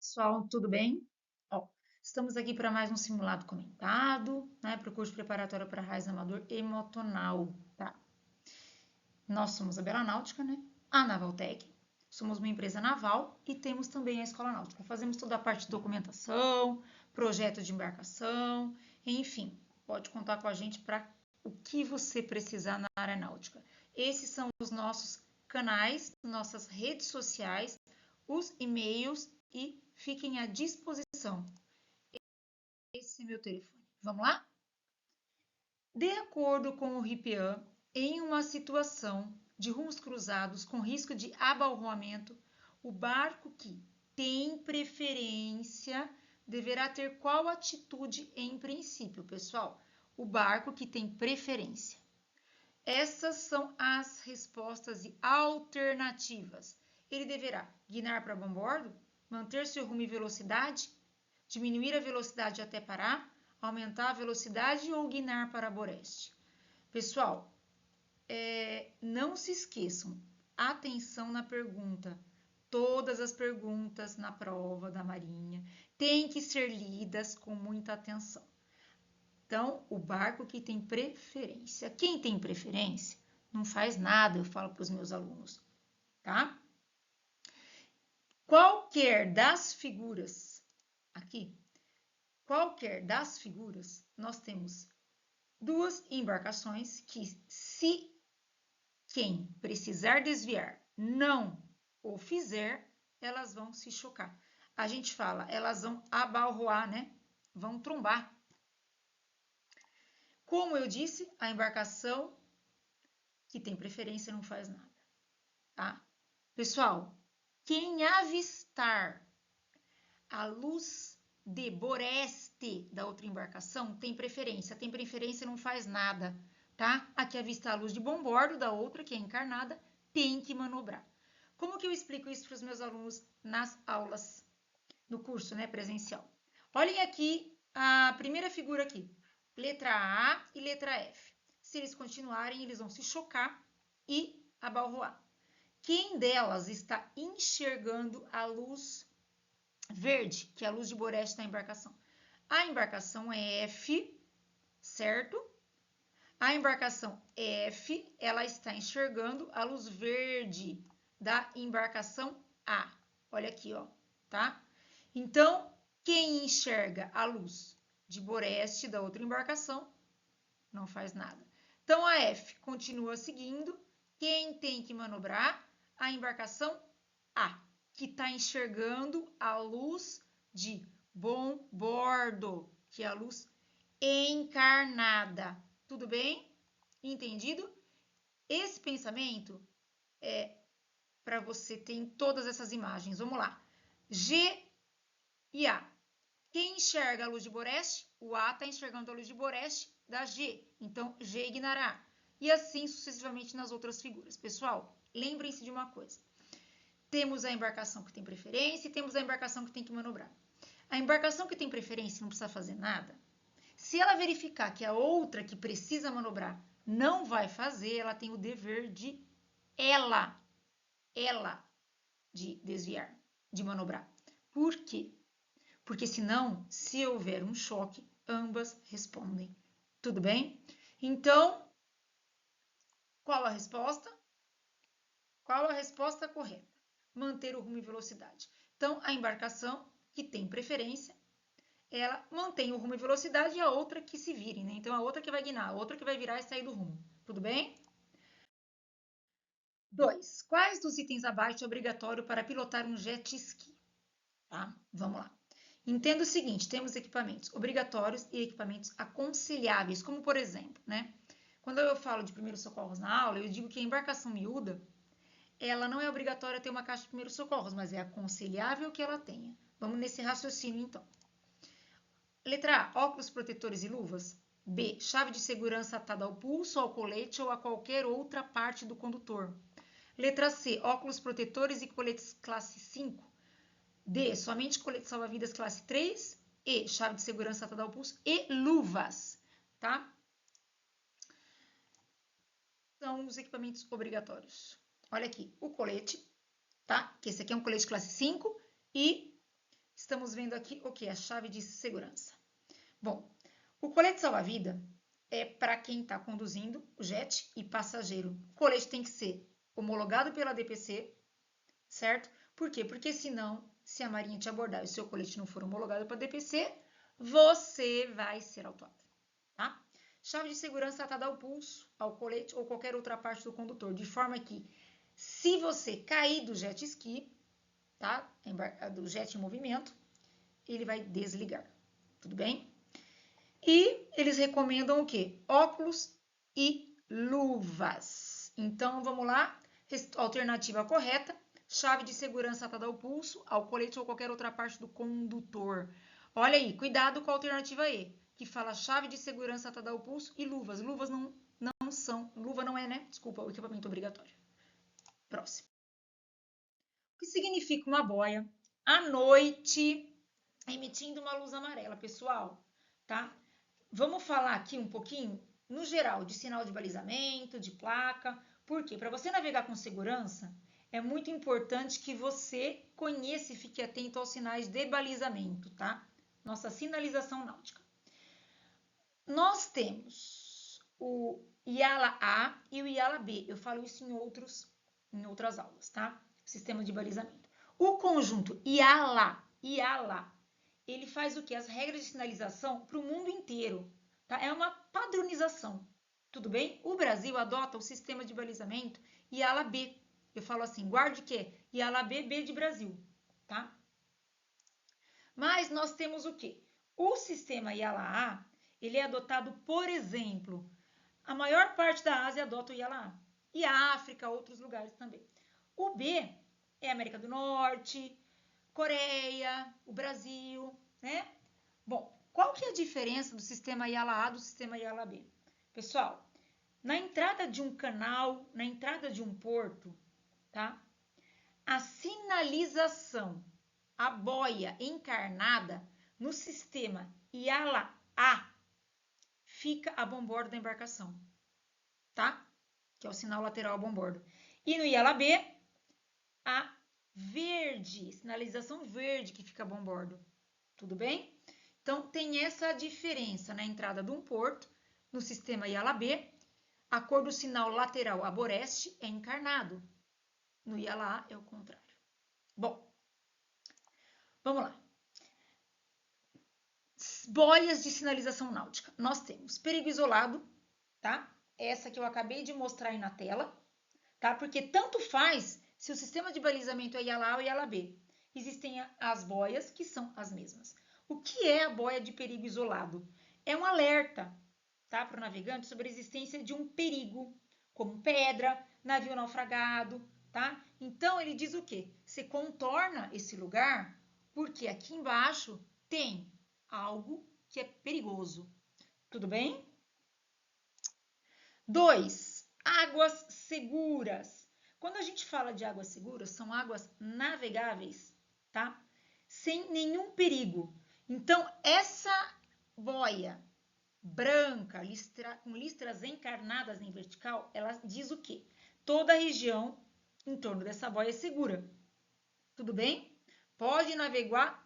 Pessoal, tudo bem? Ó, estamos aqui para mais um simulado comentado, né, para o curso preparatório para raiz amador e motonal, tá? Nós somos a Bela Náutica, né? A Navaltec, somos uma empresa naval e temos também a Escola Náutica. Fazemos toda a parte de documentação, projeto de embarcação, enfim, pode contar com a gente para o que você precisar na área náutica. Esses são os nossos canais, nossas redes sociais, os e-mails e fiquem à disposição. Esse é meu telefone. Vamos lá? De acordo com o RIPEAN, em uma situação de rumos cruzados com risco de abalroamento, o barco que tem preferência deverá ter qual atitude em princípio, pessoal? O barco que tem preferência. Essas são as respostas e alternativas. Ele deverá guinar para bombordo, manter seu rumo e velocidade, diminuir a velocidade até parar, aumentar a velocidade ou guinar para boreste. Pessoal, não se esqueçam, atenção na pergunta. Todas as perguntas na prova da Marinha têm que ser lidas com muita atenção. Então, o barco que tem preferência. Quem tem preferência não faz nada, eu falo para os meus alunos, tá? Qualquer das figuras aqui, nós temos duas embarcações que, se quem precisar desviar não o fizer, elas vão se chocar. A gente fala, elas vão abalroar, né? Vão trombar. Como eu disse, a embarcação que tem preferência não faz nada, tá? Pessoal, quem avistar a luz de boreste da outra embarcação tem preferência não faz nada, tá? Aqui avista a luz de bombordo da outra, que é encarnada, tem que manobrar. Como que eu explico isso para os meus alunos nas aulas, no curso, né, presencial? Olhem aqui a primeira figura aqui, letra A e letra F. Se eles continuarem, eles vão se chocar e abalroar. Quem delas está enxergando a luz verde, que é a luz de boreste da embarcação? A embarcação F, certo? A embarcação F, ela está enxergando a luz verde da embarcação A. Olha aqui, ó, tá? Então, quem enxerga a luz de boreste da outra embarcação não faz nada. Então, a F continua seguindo. Quem tem que manobrar? A embarcação A, que está enxergando a luz de bombordo, que é a luz encarnada. Tudo bem? Entendido? Esse pensamento é para você ter em todas essas imagens. Vamos lá. G e A. Quem enxerga a luz de boreste? O A está enxergando a luz de boreste da G. Então, G ignará. E assim sucessivamente nas outras figuras. Pessoal, lembrem-se de uma coisa. Temos a embarcação que tem preferência e temos a embarcação que tem que manobrar. A embarcação que tem preferência não precisa fazer nada. Se ela verificar que a outra que precisa manobrar não vai fazer, ela tem o dever de de desviar, de manobrar. Por quê? Porque senão, se houver um choque, ambas respondem. Tudo bem? Então, qual a resposta? Qual a resposta correta? Manter o rumo e velocidade. Então, a embarcação que tem preferência, ela mantém o rumo e velocidade e a outra que se vire, né? Então, a outra que vai guiar, a outra que vai virar e sair do rumo. Tudo bem? 2. Quais dos itens abaixo é obrigatório para pilotar um jet ski? Tá? Vamos lá. Entenda o seguinte, temos equipamentos obrigatórios e equipamentos aconselháveis, como por exemplo, né? Quando eu falo de primeiros socorros na aula, eu digo que a embarcação miúda, ela não é obrigatória ter uma caixa de primeiros socorros, mas é aconselhável que ela tenha. Vamos nesse raciocínio, então. Letra A, óculos protetores e luvas. B, chave de segurança atada ao pulso, ao colete ou a qualquer outra parte do condutor. Letra C, óculos protetores e coletes classe 5. D, somente colete salva-vidas classe 3. E, chave de segurança atada ao pulso e luvas, tá? São os equipamentos obrigatórios. Olha aqui, o colete, tá? Que esse aqui é um colete classe 5 e estamos vendo aqui o que? A chave de segurança. Bom, o colete salva-vida é para quem está conduzindo o jet e passageiro. O colete tem que ser homologado pela DPC, certo? Por quê? Porque senão, se a Marinha te abordar e o seu colete não for homologado pela DPC, você vai ser autuado, tá? Chave de segurança atada ao pulso, ao colete ou qualquer outra parte do condutor, de forma que, se você cair do jet ski, tá? Do jet em movimento, ele vai desligar, tudo bem? E eles recomendam o quê? Óculos e luvas. Então, vamos lá. Alternativa correta, chave de segurança atada ao pulso, ao colete ou qualquer outra parte do condutor. Olha aí, cuidado com a alternativa E, que fala chave de segurança atada ao pulso e luvas. Luvas não são, luva não é, né? Desculpa, o equipamento obrigatório. Próximo. O que significa uma boia à noite emitindo uma luz amarela, pessoal, tá? Vamos falar aqui um pouquinho, no geral, de sinal de balizamento, de placa. Por quê? Para você navegar com segurança, é muito importante que você conheça e fique atento aos sinais de balizamento, tá? Nossa sinalização náutica. Nós temos o IALA A e o IALA B. Eu falo isso em outras aulas, tá? Sistema de balizamento. O conjunto IALA, ele faz o quê? As regras de sinalização para o mundo inteiro, tá? É uma padronização, tudo bem? O Brasil adota o sistema de balizamento IALA B. Eu falo assim, guarde o quê? IALA B, B de Brasil, tá? Mas nós temos o quê? O sistema IALA A, ele é adotado, por exemplo, a maior parte da Ásia adota o IALA A. E a África, outros lugares também. O B é América do Norte, Coreia, o Brasil, né? Bom, qual que é a diferença do sistema IALA A do sistema IALA B? Pessoal, na entrada de um canal, na entrada de um porto, tá? A sinalização, a boia encarnada no sistema IALA A fica a bombordo da embarcação, tá? Que é o sinal lateral a bombordo. E no IALA B, a verde, sinalização verde que fica a bombordo. Tudo bem? Então, tem essa diferença na entrada de um porto, no sistema IALA B, a cor do sinal lateral aboreste é encarnado. No IALA A é o contrário. Bom, vamos lá. Boias de sinalização náutica. Nós temos perigo isolado, tá? Essa que eu acabei de mostrar aí na tela, tá? Porque tanto faz se o sistema de balizamento é IALA A ou IALA B. Existem as boias que são as mesmas. O que é a boia de perigo isolado? É um alerta, tá, para o navegante sobre a existência de um perigo, como pedra, navio naufragado, tá? Então ele diz o quê? Você contorna esse lugar porque aqui embaixo tem algo que é perigoso. Tudo bem? 2. Águas seguras. Quando a gente fala de águas seguras, são águas navegáveis, tá? Sem nenhum perigo. Então, essa boia branca, com listras encarnadas em vertical, ela diz o quê? Toda a região em torno dessa boia é segura. Tudo bem? Pode navegar,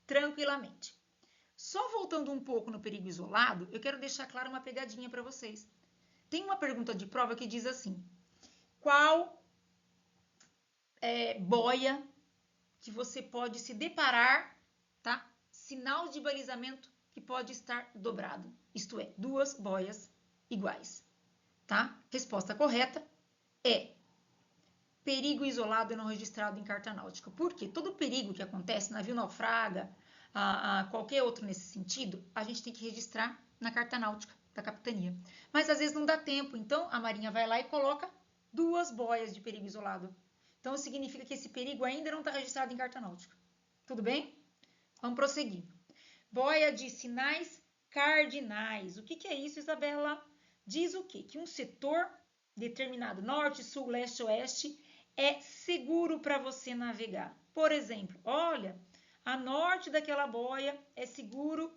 tranquilamente. Só voltando um pouco no perigo isolado, eu quero deixar claro uma pegadinha para vocês. Tem uma pergunta de prova que diz assim: qual boia que você pode se deparar, tá? Sinal de balizamento que pode estar dobrado, isto é, duas boias iguais, tá? Resposta correta é perigo isolado e não registrado em carta náutica. Por quê? Todo perigo que acontece, navio naufraga, qualquer outro nesse sentido, a gente tem que registrar na carta náutica da capitania. Mas às vezes não dá tempo, então a Marinha vai lá e coloca duas boias de perigo isolado. Então significa que esse perigo ainda não está registrado em carta náutica. Tudo bem? Vamos prosseguir. Boia de sinais cardinais. O que é isso, Isabela? Diz o quê? Que um setor determinado, norte, sul, leste, oeste, é seguro para você navegar. Por exemplo, olha, a norte daquela boia é seguro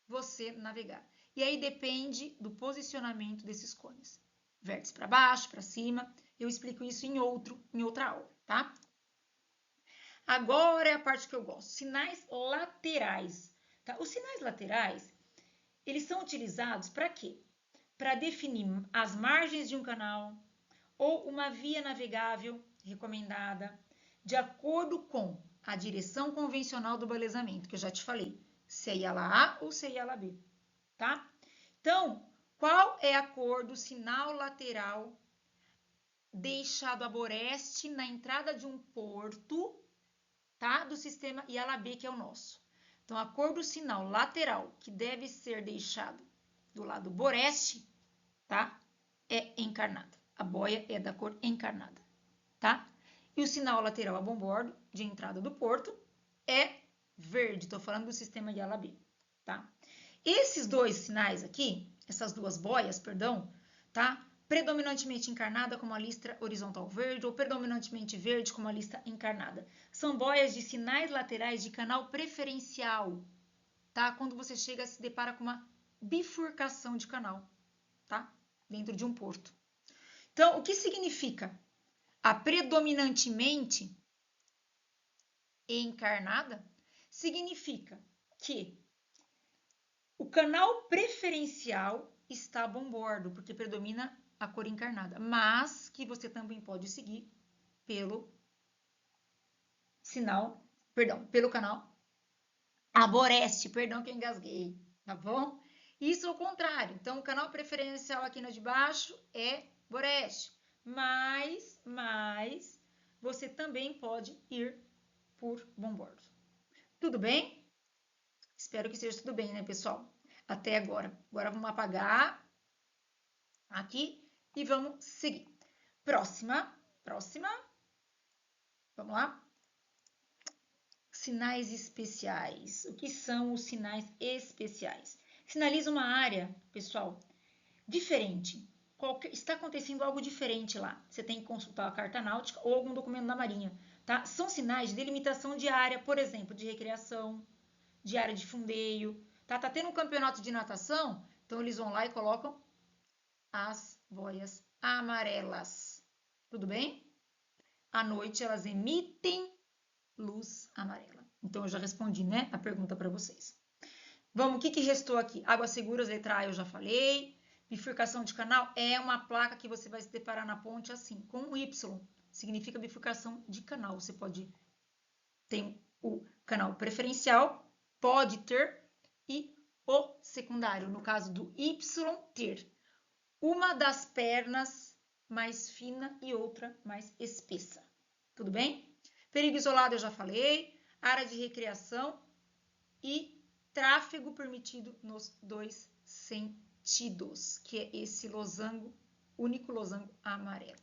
você navegar. E aí depende do posicionamento desses cones. Vértice para baixo, para cima. Eu explico isso em outra aula, tá? Agora é a parte que eu gosto. Sinais laterais. Tá? Os sinais laterais, eles são utilizados para quê? Para definir as margens de um canal ou uma via navegável recomendada, de acordo com a direção convencional do balizamento, que eu já te falei, se é ir A ou se é ir B, tá? Então, qual é a cor do sinal lateral deixado a boreste na entrada de um porto, tá? Do sistema IALA-B, que é o nosso. Então, a cor do sinal lateral que deve ser deixado do lado boreste, tá? É encarnada. A boia é da cor encarnada, tá? E o sinal lateral a bombordo, de entrada do porto, é verde. Estou falando do sistema IALA-B, tá? Esses dois sinais aqui, essas duas boias, perdão, tá? Predominantemente encarnada como a listra horizontal verde ou predominantemente verde como a lista encarnada. São boias de sinais laterais de canal preferencial, tá? Quando você chega se depara com uma bifurcação de canal, tá? Dentro de um porto. Então, o que significa a predominantemente encarnada? Significa que o canal preferencial está a bombordo, porque predomina a cor encarnada, mas que você também pode seguir pelo sinal, perdão, pelo canal aboreste, perdão que eu engasguei, tá bom? Isso ao contrário, então o canal preferencial aqui no de baixo é boreste, mas você também pode ir por bombordo. Tudo bem? Espero que seja tudo bem, né, pessoal? Até agora. Agora vamos apagar aqui e vamos seguir. Próxima. Vamos lá. Sinais especiais. O que são os sinais especiais? Sinaliza uma área, pessoal, diferente. Está acontecendo algo diferente lá. Você tem que consultar a carta náutica ou algum documento da Marinha, tá? São sinais de delimitação de área, por exemplo, de recreação, de área de fundeio, tá? Tá tendo um campeonato de natação, então eles vão lá e colocam as boias amarelas. Tudo bem? À noite elas emitem luz amarela. Então eu já respondi, né, a pergunta para vocês. Vamos, o que restou aqui? Águas seguras, letra A, eu já falei. Bifurcação de canal é uma placa que você vai se deparar na ponte assim, com um Y. Significa bifurcação de canal. Você pode ter o canal preferencial, pode ter, e o secundário. No caso do Y, ter uma das pernas mais fina e outra mais espessa. Tudo bem? Perigo isolado eu já falei. Área de recreação e tráfego permitido nos dois sentidos, que é esse losango, único losango amarelo.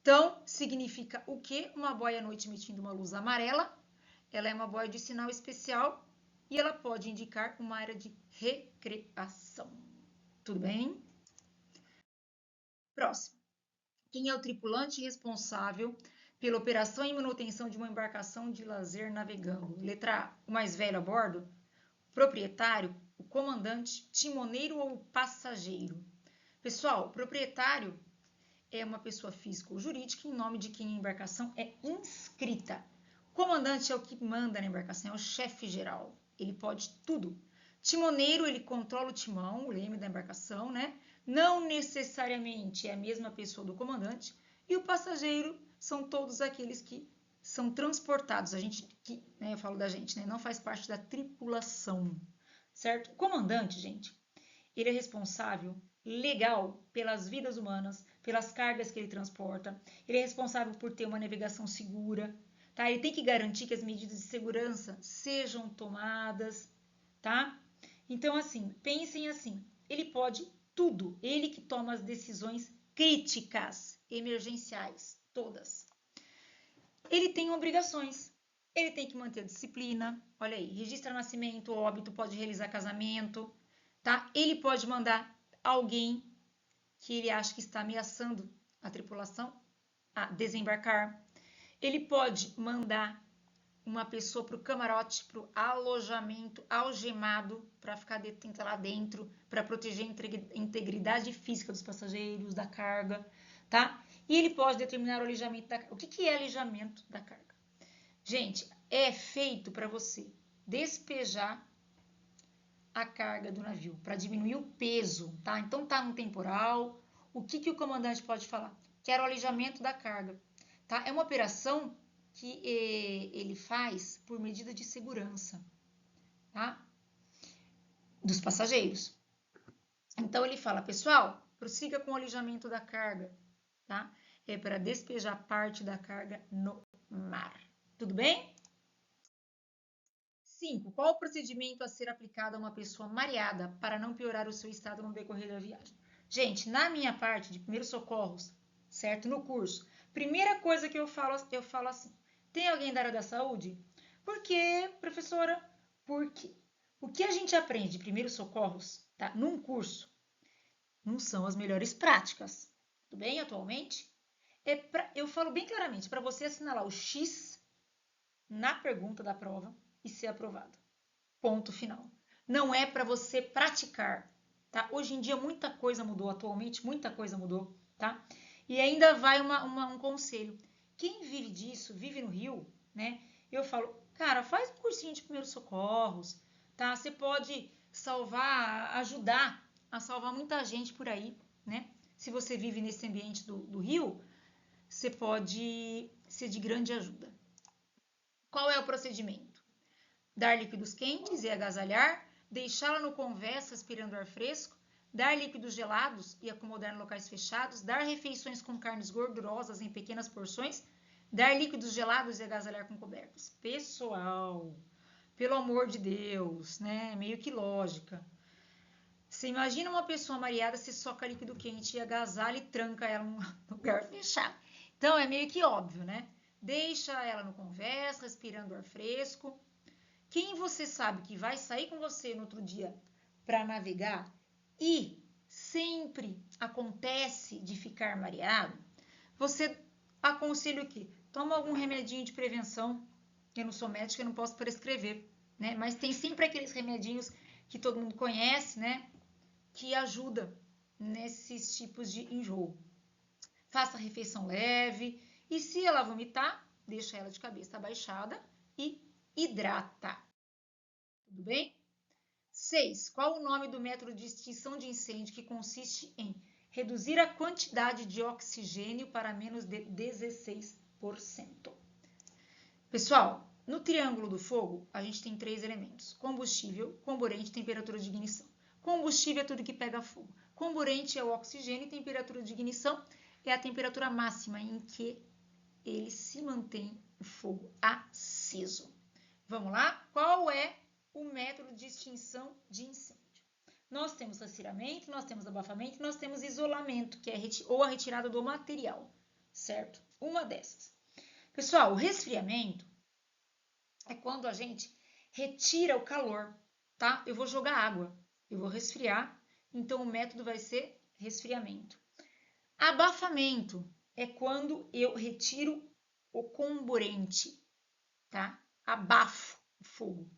Então, significa o quê? Uma boia à noite emitindo uma luz amarela. Ela é uma boia de sinal especial e ela pode indicar uma área de recreação. Tudo bem? Próximo. Quem é o tripulante responsável pela operação e manutenção de uma embarcação de lazer navegando? Letra A, o mais velho a bordo? Proprietário, o comandante, timoneiro ou passageiro? Pessoal, proprietário é uma pessoa física ou jurídica em nome de quem a embarcação é inscrita. O comandante é o que manda na embarcação, é o chefe geral. Ele pode tudo. Timoneiro, ele controla o timão, o leme da embarcação, né? Não necessariamente é a mesma pessoa do comandante. E o passageiro são todos aqueles que são transportados. A gente, eu falo da gente, né? Não faz parte da tripulação, certo? O comandante, gente, ele é responsável legal pelas vidas humanas, pelas cargas que ele transporta. Ele é responsável por ter uma navegação segura, tá? Ele tem que garantir que as medidas de segurança sejam tomadas, tá? Então, assim, pensem assim, ele pode tudo, ele que toma as decisões críticas, emergenciais, todas. Ele tem obrigações, ele tem que manter a disciplina, olha aí, registra nascimento, óbito, pode realizar casamento, tá? Ele pode mandar alguém que ele acha que está ameaçando a tripulação a desembarcar. Ele pode mandar uma pessoa para o camarote, para o alojamento algemado, para ficar detenta lá dentro, para proteger a integridade física dos passageiros, da carga, tá? E ele pode determinar o alijamento da carga. O que é alijamento da carga? Gente, é feito para você despejar a carga do navio, para diminuir o peso, tá? Então tá no temporal, o que o comandante pode falar? Quero o alijamento da carga, tá? É uma operação que ele faz por medida de segurança, tá? Dos passageiros. Então ele fala, pessoal, prossiga com o alijamento da carga, tá? É para despejar parte da carga no mar. Tudo bem? 5. Qual o procedimento a ser aplicado a uma pessoa mareada para não piorar o seu estado no decorrer da viagem? Gente, na minha parte de primeiros socorros, certo? No curso, primeira coisa que eu falo assim: tem alguém da área da saúde? Por quê, professora? Porque o que a gente aprende de primeiros socorros, tá? Num curso, não são as melhores práticas. Tudo bem, atualmente? Eu falo bem claramente, para você assinalar o X na pergunta da prova e ser aprovado. Ponto final. Não é para você praticar, tá? Hoje em dia muita coisa mudou, atualmente muita coisa mudou, tá? E ainda vai um conselho. Quem vive disso, vive no Rio, né? Eu falo, cara, faz um cursinho de primeiros socorros, tá? Você pode salvar, ajudar a salvar muita gente por aí, né? Se você vive nesse ambiente do Rio, você pode ser de grande ajuda. Qual é o procedimento? Dar líquidos quentes e agasalhar, deixá-la no convés respirando ar fresco, dar líquidos gelados e acomodar em locais fechados, dar refeições com carnes gordurosas em pequenas porções, dar líquidos gelados e agasalhar com cobertas. Pessoal, pelo amor de Deus, né? Meio que lógica. Você imagina uma pessoa mareada, se soca líquido quente e agasalha e tranca ela num lugar fechado. Então é meio que óbvio, né? Deixa ela no convés, respirando ar fresco. Quem você sabe que vai sair com você no outro dia para navegar e sempre acontece de ficar mareado, você aconselha o quê? Toma algum remedinho de prevenção. Eu não sou médica, eu não posso prescrever, né? Mas tem sempre aqueles remedinhos que todo mundo conhece, né? Que ajuda nesses tipos de enjoo. Faça a refeição leve e se ela vomitar, deixa ela de cabeça abaixada e hidrata. Tudo bem? 6. Qual o nome do método de extinção de incêndio que consiste em reduzir a quantidade de oxigênio para menos de 16%? Pessoal, no triângulo do fogo, a gente tem 3 elementos: combustível, comburente e temperatura de ignição. Combustível é tudo que pega fogo. Comburente é o oxigênio e temperatura de ignição é a temperatura máxima em que ele se mantém o fogo aceso. Vamos lá? Qual é o método de extinção de incêndio? Nós temos resfriamento, nós temos abafamento, nós temos isolamento, que é ou a retirada do material, certo? Uma dessas. Pessoal, o resfriamento é quando a gente retira o calor, tá? Eu vou jogar água, eu vou resfriar, então o método vai ser resfriamento. Abafamento é quando eu retiro o comburente, tá? Abafo o fogo.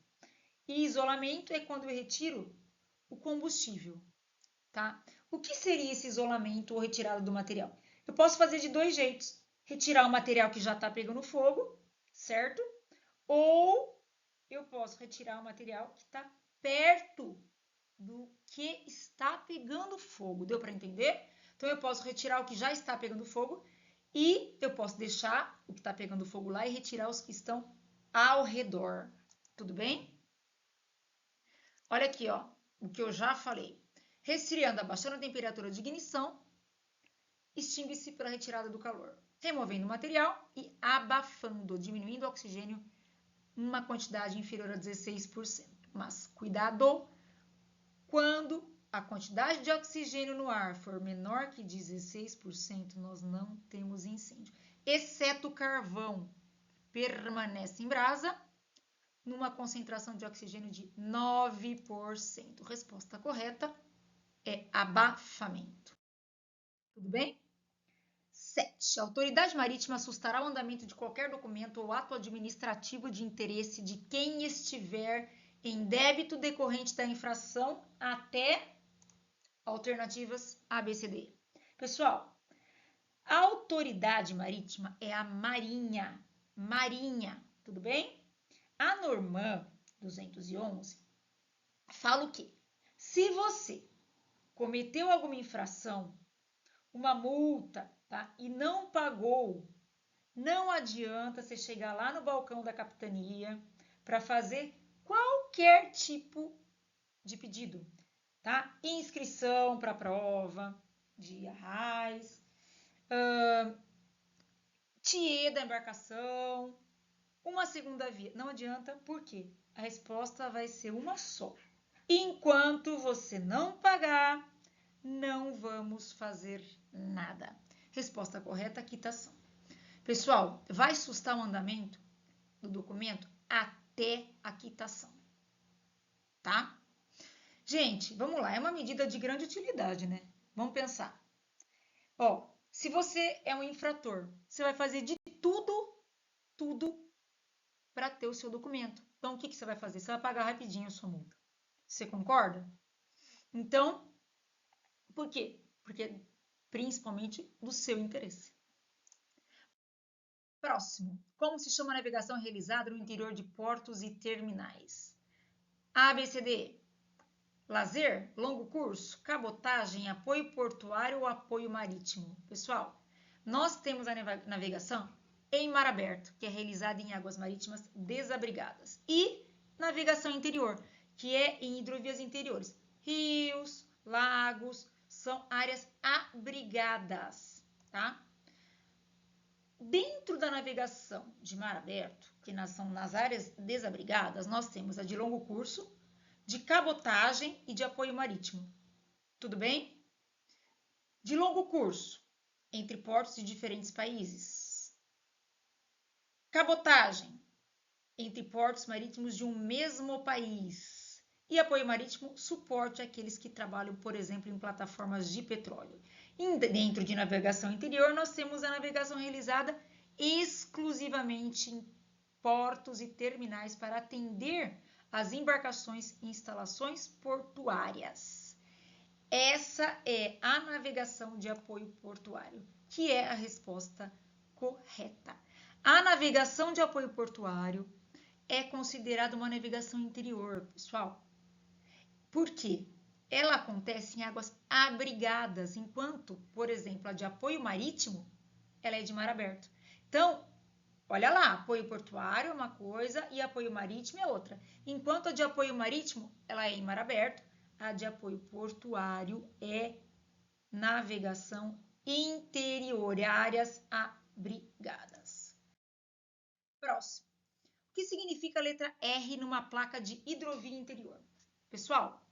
E isolamento é quando eu retiro o combustível, tá? O que seria esse isolamento ou retirada do material? Eu posso fazer de 2 jeitos: retirar o material que já está pegando fogo, certo? Ou eu posso retirar o material que está perto do que está pegando fogo. Deu para entender? Então eu posso retirar o que já está pegando fogo e eu posso deixar o que está pegando fogo lá e retirar os que estão ao redor. Tudo bem? Olha aqui, ó, o que eu já falei. Resfriando, abaixando a temperatura de ignição, extingue-se pela retirada do calor. Removendo o material e abafando, diminuindo o oxigênio em uma quantidade inferior a 16%. Mas cuidado, quando a quantidade de oxigênio no ar for menor que 16%, nós não temos incêndio. Exceto o carvão, permanece em brasa numa concentração de oxigênio de 9%. Resposta correta é abafamento. Tudo bem? 7. A autoridade marítima sustará o andamento de qualquer documento ou ato administrativo de interesse de quem estiver em débito decorrente da infração até alternativas A, B, C, D. Pessoal, a autoridade marítima é a Marinha. Marinha. tudo bem? A Norma 211 fala o quê? Se você cometeu alguma infração, uma multa, tá? E não pagou, não adianta você chegar lá no balcão da capitania para fazer qualquer tipo de pedido, tá? Inscrição para a prova de arraiz, TIE da embarcação, uma segunda via. Não adianta, por quê? A resposta vai ser uma só. Enquanto você não pagar, não vamos fazer nada. Resposta correta, quitação. Pessoal, vai sustar o andamento do documento até a quitação, tá? Gente, vamos lá, é uma medida de grande utilidade, né? Vamos pensar. Ó, se você é um infrator, você vai fazer de tudo para ter o seu documento. Então, o que você vai fazer? Você vai pagar rapidinho a sua multa. Você concorda? Então, por quê? Porque principalmente do seu interesse. Próximo. Como se chama a navegação realizada no interior de portos e terminais? ABCD. Lazer, longo curso, cabotagem, apoio portuário ou apoio marítimo? Pessoal, nós temos a navegação em mar aberto, que é realizada em águas marítimas desabrigadas, e navegação interior, que é em hidrovias interiores. Rios, lagos, são áreas abrigadas, tá? Dentro da navegação de mar aberto, que são nas áreas desabrigadas, nós temos a de longo curso, de cabotagem e de apoio marítimo. Tudo bem? De longo curso, entre portos de diferentes países. Cabotagem, entre portos marítimos de um mesmo país. E apoio marítimo, suporte àqueles que trabalham, por exemplo, em plataformas de petróleo. E dentro de navegação interior, nós temos a navegação realizada exclusivamente em portos e terminais para atender as embarcações e instalações portuárias. Essa é a navegação de apoio portuário, que é a resposta correta. A navegação de apoio portuário é considerada uma navegação interior, pessoal. Por quê? Ela acontece em águas abrigadas, enquanto, por exemplo, a de apoio marítimo, ela é de mar aberto. Então, olha lá, apoio portuário é uma coisa e apoio marítimo é outra. Enquanto a de apoio marítimo, ela é em mar aberto, a de apoio portuário é navegação interior, áreas abrigadas. Próximo. O que significa a letra R numa placa de hidrovia interior? Pessoal,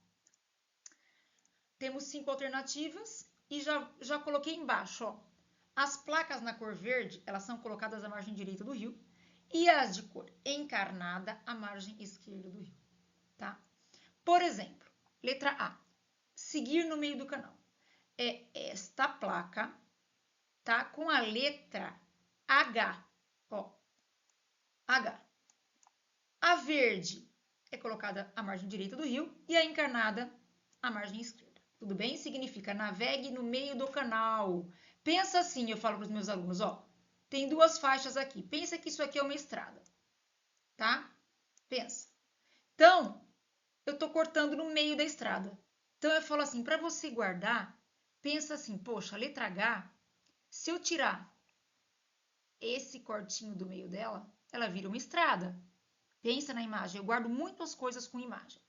temos 5 alternativas e já coloquei embaixo, ó. As placas na cor verde, elas são colocadas à margem direita do rio e as de cor encarnada à margem esquerda do rio, tá? Por exemplo, letra A, seguir no meio do canal. É esta placa, tá? Com a letra H, ó, H. A verde é colocada à margem direita do rio e a encarnada à margem esquerda. Tudo bem? Significa navegue no meio do canal. Pensa assim, eu falo para os meus alunos, ó, tem 2 faixas aqui. Pensa que isso aqui é uma estrada, tá? Pensa. Então, eu tô cortando no meio da estrada. Então, eu falo assim, para você guardar, pensa assim, poxa, a letra H, se eu tirar esse cortinho do meio dela, ela vira uma estrada. Pensa na imagem, eu guardo muitas coisas com imagem.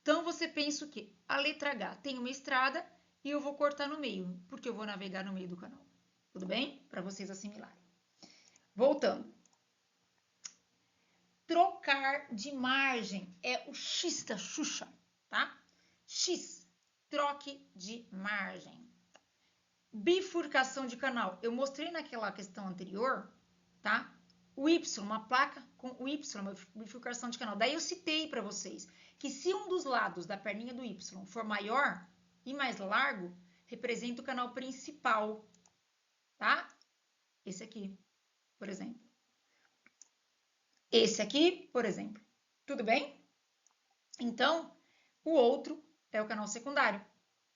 Então, você pensa o quê? A letra H tem uma estrada e eu vou cortar no meio, porque eu vou navegar no meio do canal. Tudo bem? Para vocês assimilarem. Voltando. Trocar de margem é o X da Xuxa, tá? X, troque de margem. Bifurcação de canal. Eu mostrei naquela questão anterior, tá? O Y, uma placa com o Y, uma bifurcação de canal. Daí eu citei para vocês que se um dos lados da perninha do Y for maior e mais largo, representa o canal principal, tá? Esse aqui, por exemplo. Esse aqui, por exemplo. Tudo bem? Então, o outro é o canal secundário,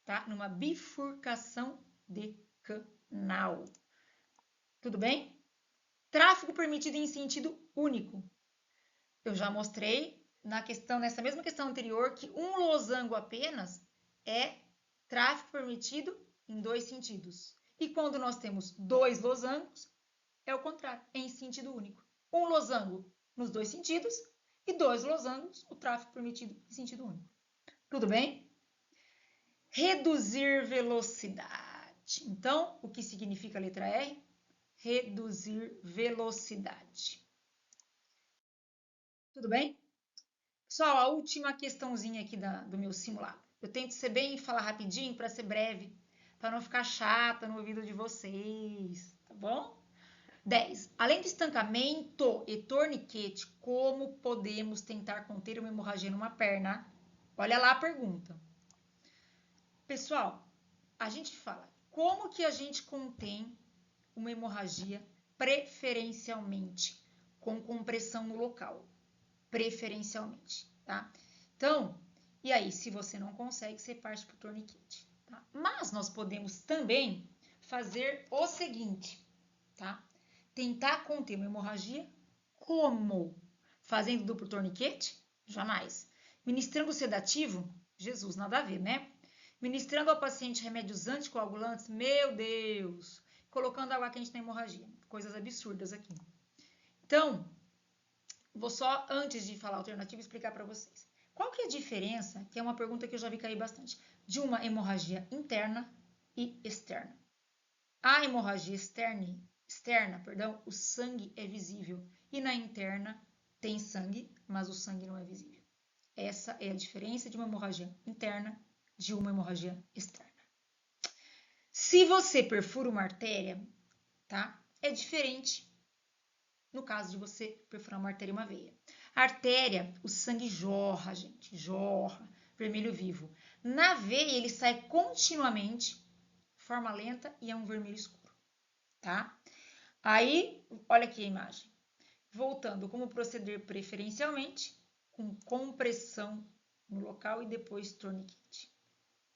tá? Numa bifurcação de canal. Tudo bem? Tráfego permitido em sentido único. Eu já mostrei nessa mesma questão anterior que um losango apenas é tráfego permitido em dois sentidos. E quando nós temos dois losangos, é o contrário, é em sentido único. Um losango nos dois sentidos e dois losangos, o tráfego permitido em sentido único. Tudo bem? Reduzir velocidade. Então, o que significa a letra R? Reduzir velocidade. Tudo bem? Pessoal, a última questãozinha aqui do meu simulado. Eu tento ser bem e falar rapidinho para ser breve, para não ficar chata no ouvido de vocês, tá bom? 10. Além do estancamento e torniquete, como podemos tentar conter uma hemorragia numa perna? Olha lá a pergunta. Pessoal, a gente fala, como que a gente contém uma hemorragia preferencialmente com compressão no local? Preferencialmente, tá? Então, e aí, se você não consegue, você parte para o torniquete, tá? Mas nós podemos também fazer o seguinte, tá? Tentar conter uma hemorragia como? Fazendo duplo torniquete? Jamais. Ministrando sedativo? Jesus, nada a ver, né? Ministrando ao paciente remédios anticoagulantes? Meu Deus! Colocando água quente na hemorragia. Coisas absurdas aqui. Então, vou só, antes de falar a alternativa, explicar para vocês. Qual que é a diferença, que é uma pergunta que eu já vi cair bastante, de uma hemorragia interna e externa? A hemorragia externa, o sangue é visível. E na interna tem sangue, mas o sangue não é visível. Essa é a diferença de uma hemorragia interna de uma hemorragia externa. Se você perfura uma artéria, tá? É diferente no caso de você perfurar uma artéria e uma veia. A artéria, o sangue jorra, gente, jorra, vermelho vivo. Na veia, ele sai continuamente, forma lenta e é um vermelho escuro, tá? Aí, olha aqui a imagem. Voltando, como proceder preferencialmente? Com compressão no local e depois torniquete.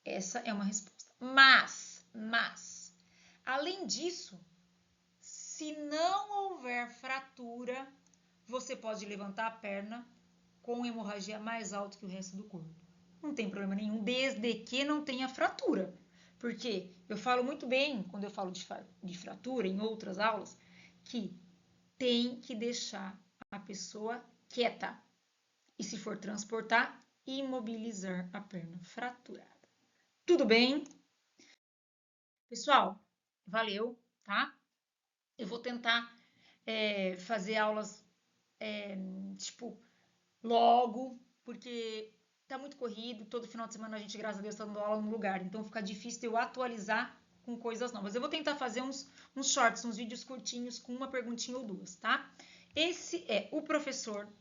Essa é uma resposta. Mas, além disso, se não houver fratura, você pode levantar a perna com hemorragia mais alta que o resto do corpo. Não tem problema nenhum, desde que não tenha fratura. Porque eu falo muito bem, quando eu falo de fratura em outras aulas, que tem que deixar a pessoa quieta. E se for transportar, imobilizar a perna fraturada. Tudo bem? Pessoal, valeu, tá? Eu vou tentar fazer aulas, tipo, logo, porque tá muito corrido, todo final de semana a gente, graças a Deus, tá dando aula no lugar, então fica difícil de eu atualizar com coisas novas. Eu vou tentar fazer uns shorts, uns vídeos curtinhos com uma perguntinha ou duas, tá? Esse é o professor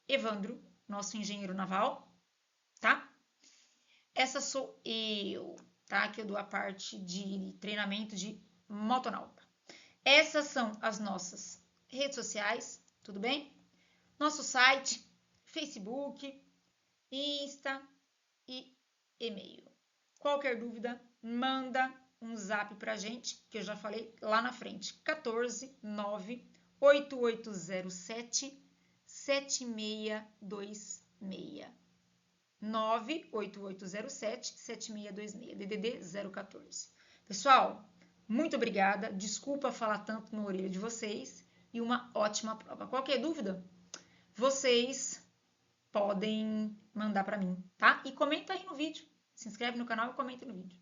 Evandro, nosso engenheiro naval, tá? Essa sou eu, tá? Que eu dou a parte de treinamento de motonauta. Essas são as nossas redes sociais, tudo bem? Nosso site, Facebook, Insta e e-mail. Qualquer dúvida, manda um zap pra gente, que eu já falei lá na frente. 14 9 8807 7626. 98807 7626, DDD 014. Pessoal, muito obrigada. Desculpa falar tanto na orelha de vocês e uma ótima prova. Qualquer dúvida, vocês podem mandar para mim, tá? E comenta aí no vídeo. Se inscreve no canal e comenta no vídeo.